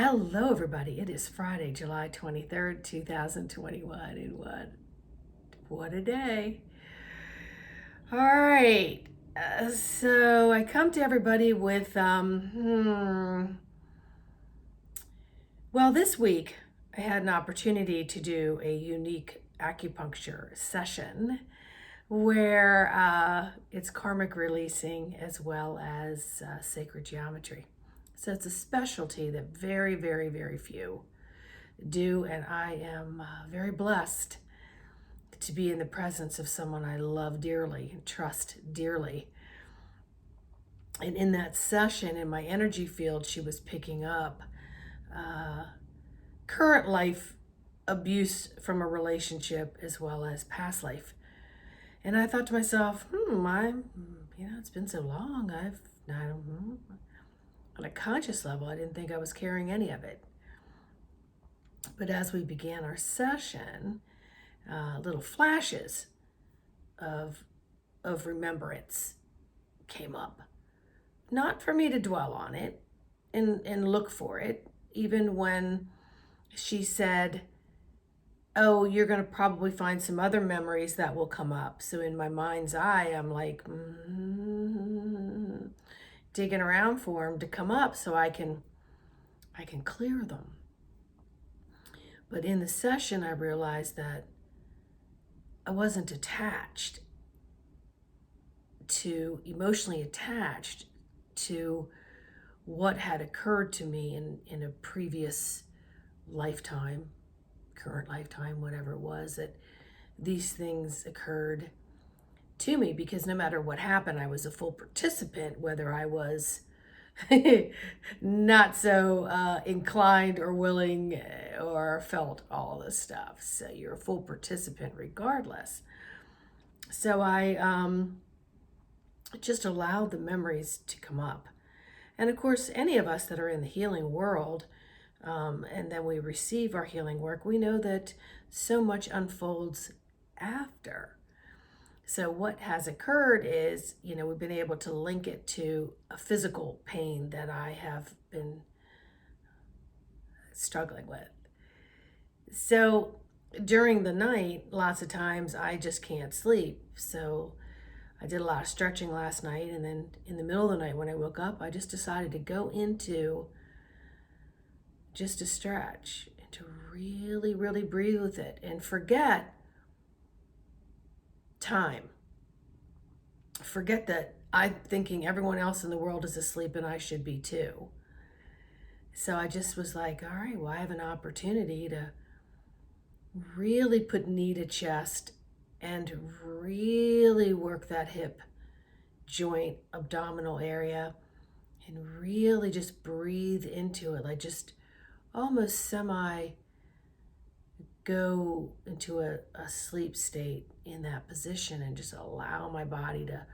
Hello, everybody. It is Friday, July 23rd, 2021. And what a day. All right. So I come to everybody with, well, this week I had an opportunity to do a unique acupuncture session where it's karmic releasing as well as sacred geometry. So it's a specialty that very, very, very few do, and I am very blessed to be in the presence of someone I love dearly and trust dearly. And in that session, in my energy field, she was picking up current life abuse from a relationship as well as past life. And I thought to myself, it's been so long. On a conscious level, I didn't think I was carrying any of it. But as we began our session, little flashes of remembrance came up. Not for me to dwell on it and look for it, even when she said, oh, you're going to probably find some other memories that will come up. So in my mind's eye, I'm like, digging around for them to come up so I can clear them. But in the session, I realized that I wasn't emotionally attached to what had occurred to me in a previous lifetime, current lifetime, whatever it was, that these things occurred to me, because no matter what happened, I was a full participant, whether I was not so inclined or willing or felt all this stuff. So you're a full participant regardless. So I just allowed the memories to come up. And of course, any of us that are in the healing world, and then we receive our healing work, we know that so much unfolds after. So what has occurred is, we've been able to link it to a physical pain that I have been struggling with. So during the night, lots of times I just can't sleep. So I did a lot of stretching last night, and then in the middle of the night when I woke up, I just decided to go into just a stretch and to really, really breathe with it and forget time. Forget that I'm thinking everyone else in the world is asleep and I should be too. So I just was like, all right, well, I have an opportunity to really put knee to chest and really work that hip joint, abdominal area, and really just breathe into it, like just almost semi go into a sleep state in that position and just allow my body to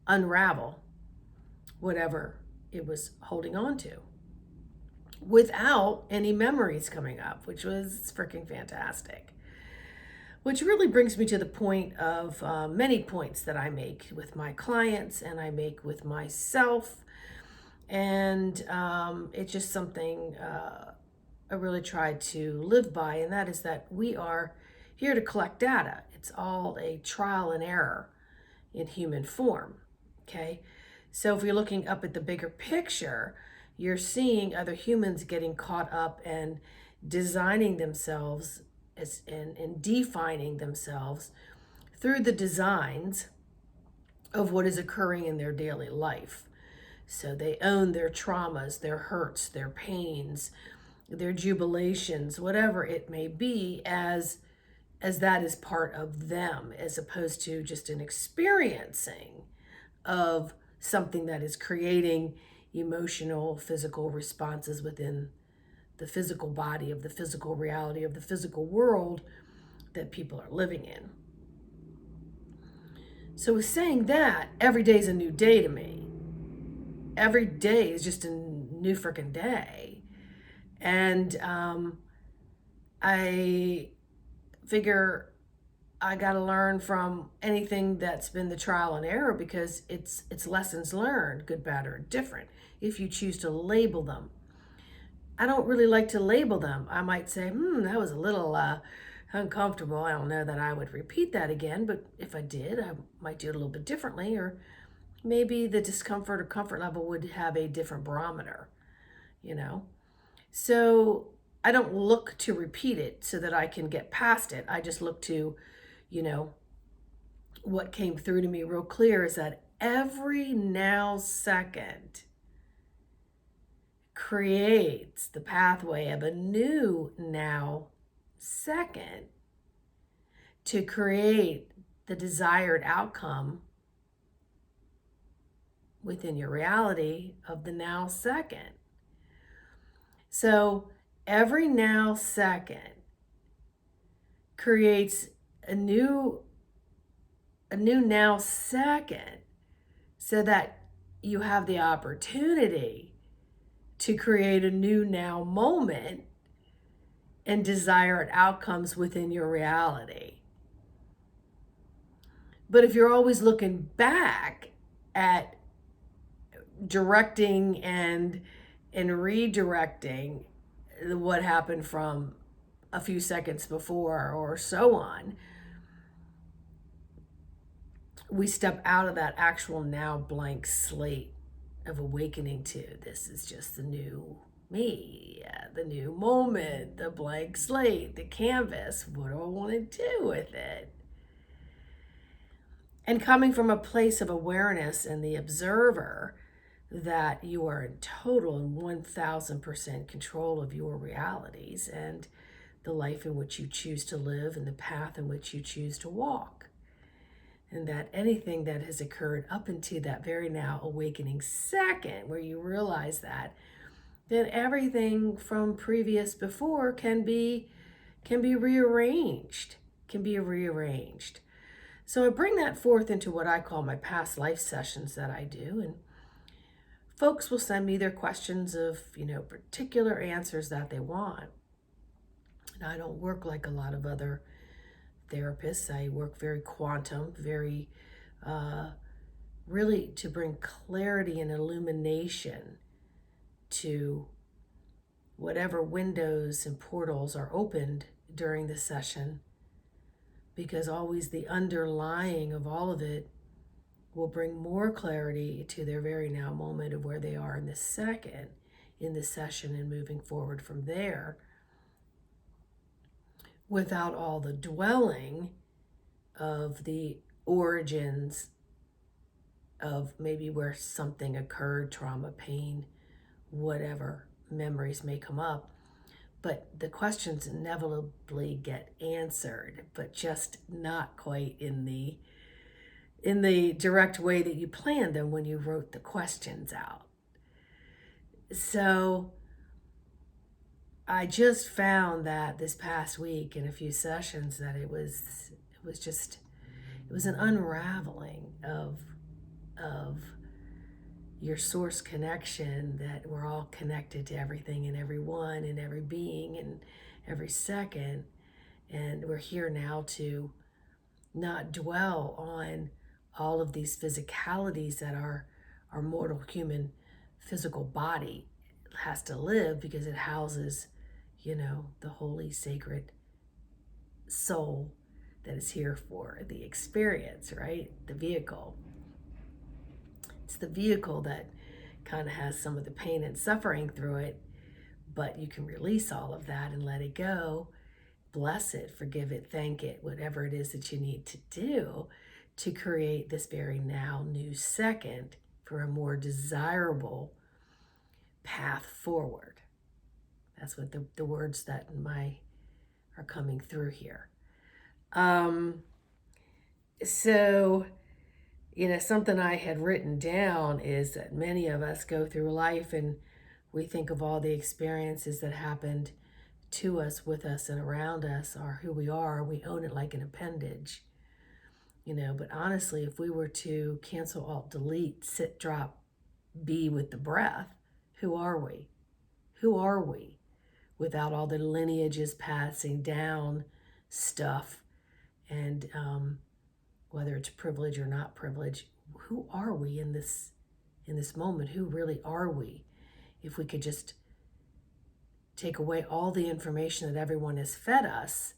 unravel whatever it was holding on to without any memories coming up, which was freaking fantastic. Which really brings me to the point of many points that I make with my clients and I make with myself. And it's just something I really try to live by, and that is that we are here to collect data. It's all a trial and error in human form, okay? So if you're looking up at the bigger picture, you're seeing other humans getting caught up and designing themselves and defining themselves through the designs of what is occurring in their daily life. So they own their traumas, their hurts, their pains, their jubilations, whatever it may be, as that is part of them, as opposed to just an experiencing of something that is creating emotional, physical responses within the physical body of the physical reality of the physical world that people are living in. So with saying that, every day is a new day to me. Every day is just a new freaking day. And I figure I got to learn from anything that's been the trial and error, because it's lessons learned, good, bad, or different, if you choose to label them. I don't really like to label them. I might say, that was a little uncomfortable. I don't know that I would repeat that again, but if I did, I might do it a little bit differently, or maybe the discomfort or comfort level would have a different barometer, you know? So I don't look to repeat it so that I can get past it. I just look to, you know, what came through to me real clear is that every now second creates the pathway of a new now second to create the desired outcome within your reality of the now second. So every now second creates a new now second, so that you have the opportunity to create a new now moment and desired outcomes within your reality. But if you're always looking back at directing and redirecting what happened from a few seconds before or so on, we step out of that actual now blank slate of awakening to this is just the new me, the new moment, the blank slate, the canvas. What do I want to do with it? And coming from a place of awareness and the observer that you are in total and 1000% control of your realities and the life in which you choose to live and the path in which you choose to walk. And that anything that has occurred up into that very now awakening second, where you realize that everything from previous before can be rearranged, So I bring that forth into what I call my past life sessions that I do, and folks will send me their questions of, particular answers that they want. And I don't work like a lot of other therapists. I work very quantum, very really to bring clarity and illumination to whatever windows and portals are opened during the session, because always the underlying of all of it will bring more clarity to their very now moment of where they are in this second in the session and moving forward from there, without all the dwelling of the origins of maybe where something occurred, trauma, pain, whatever memories may come up. But the questions inevitably get answered, but just not quite in the direct way that you planned them when you wrote the questions out. So I just found that this past week in a few sessions that it was an unraveling of your source connection, that we're all connected to everything and everyone and every being and every second. And we're here now to not dwell on all of these physicalities that our mortal human physical body has to live, because it houses, the holy, sacred soul that is here for the experience, right? The vehicle. It's the vehicle that kind of has some of the pain and suffering through it, but you can release all of that and let it go, bless it, forgive it, thank it, whatever it is that you need to do to create this very now new second for a more desirable path forward. That's what the words that are coming through here. So, something I had written down is that many of us go through life and we think of all the experiences that happened to us, with us, and around us are who we are. We own it like an appendage, but honestly, if we were to cancel, alt, delete, sit, drop, be with the breath, who are we? Who are we without all the lineages passing down stuff and whether it's privilege or not privilege? Who are we in this moment? Who really are we? If we could just take away all the information that everyone has fed us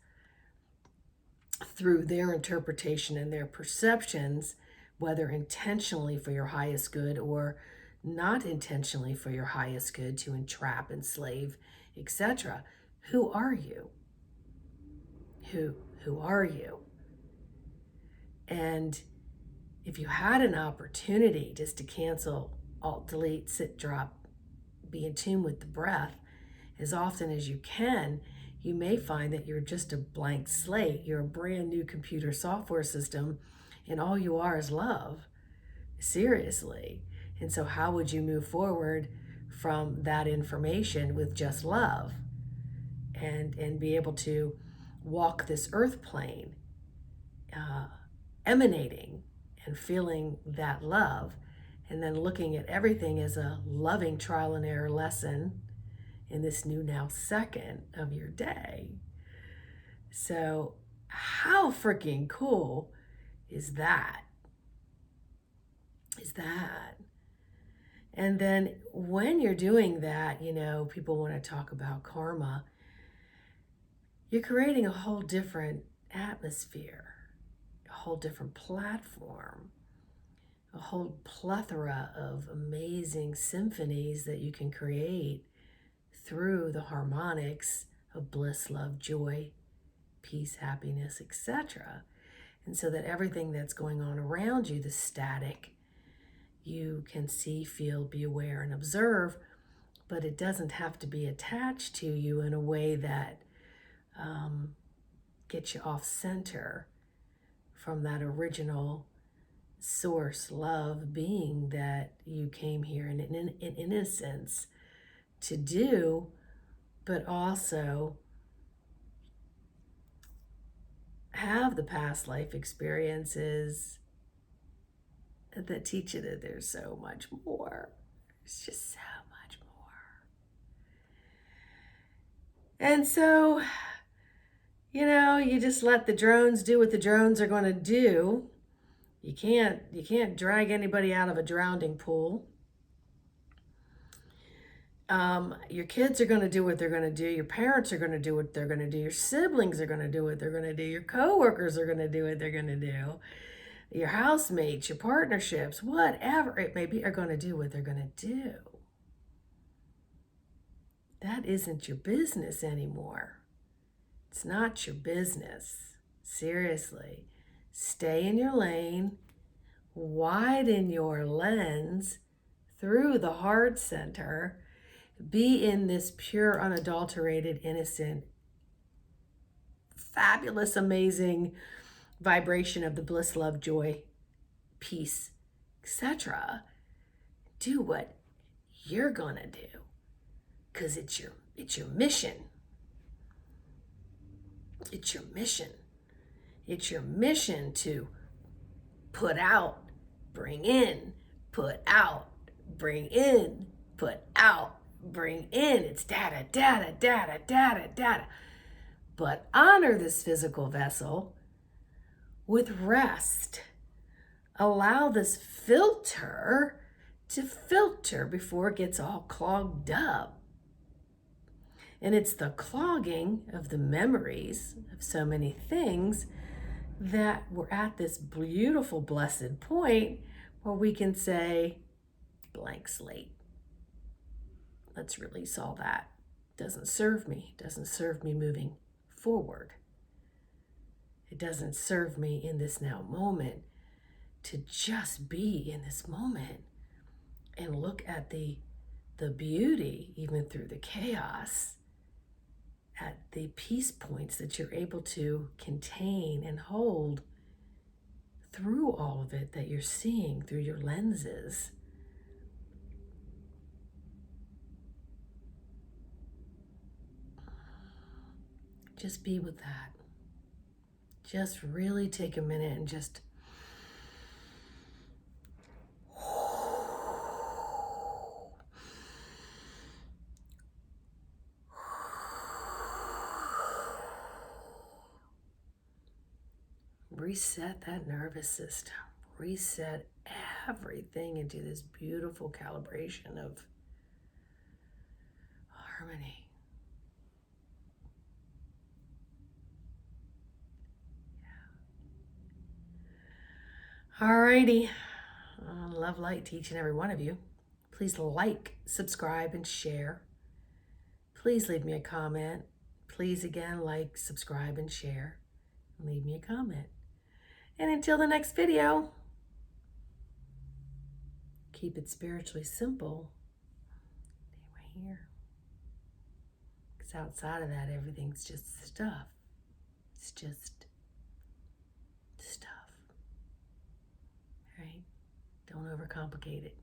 through their interpretation and their perceptions, whether intentionally for your highest good or not intentionally for your highest good, to entrap, enslave, etc. Who are you? Who are you? And if you had an opportunity just to cancel, alt, delete, sit, drop, be in tune with the breath as often as you can, you may find that you're just a blank slate. You're a brand new computer software system, and all you are is love. Seriously. And so how would you move forward from that information with just love and be able to walk this earth plane, emanating and feeling that love, and then looking at everything as a loving trial and error lesson in this new now second of your day? So how freaking cool is that? And then when you're doing that, people want to talk about karma. You're creating a whole different atmosphere, a whole different platform, a whole plethora of amazing symphonies that you can create through the harmonics of bliss, love, joy, peace, happiness, etc. And so that everything that's going on around you, the static, you can see, feel, be aware, and observe, but it doesn't have to be attached to you in a way that gets you off center from that original source, love, being that you came here in innocence to do, but also have the past life experiences that teach you that there's so much more. There's just so much more. And so, you just let the drones do what the drones are going to do. You can't drag anybody out of a drowning pool. Your kids are going to do what they're going to do. Your parents are going to do what they're going to do. Your siblings are going to do what they're going to do. Your coworkers are going to do what they're going to do. Your housemates, your partnerships, whatever it may be, are going to do what they're going to do. That isn't your business anymore. It's not your business. Seriously. Stay in your lane, widen your lens through the heart center, be in this pure, unadulterated, innocent, fabulous, amazing vibration of the bliss, love, joy, peace, etc. Do what you're gonna do, because it's your mission. It's your mission. It's your mission to put out, bring in, put out, bring in, put out, bring in. It's data, data, data, data, data. But honor this physical vessel with rest. Allow this filter to filter before it gets all clogged up. And it's the clogging of the memories of so many things that we're at this beautiful, blessed point where we can say, blank slate. Let's release all that. Doesn't serve me moving forward. It doesn't serve me in this now moment to just be in this moment and look at the beauty, even through the chaos, at the peace points that you're able to contain and hold through all of it that you're seeing through your lenses. Just be with that. Just really take a minute and just reset that nervous system. Reset everything into this beautiful calibration of harmony. Alrighty. Love light to each and every one of you. Please like, subscribe, and share. Please leave me a comment. Please again, like, subscribe, and share. And leave me a comment. And until the next video, keep it spiritually simple. Right here. Because outside of that, everything's just stuff. It's just stuff. Right? Don't overcomplicate it.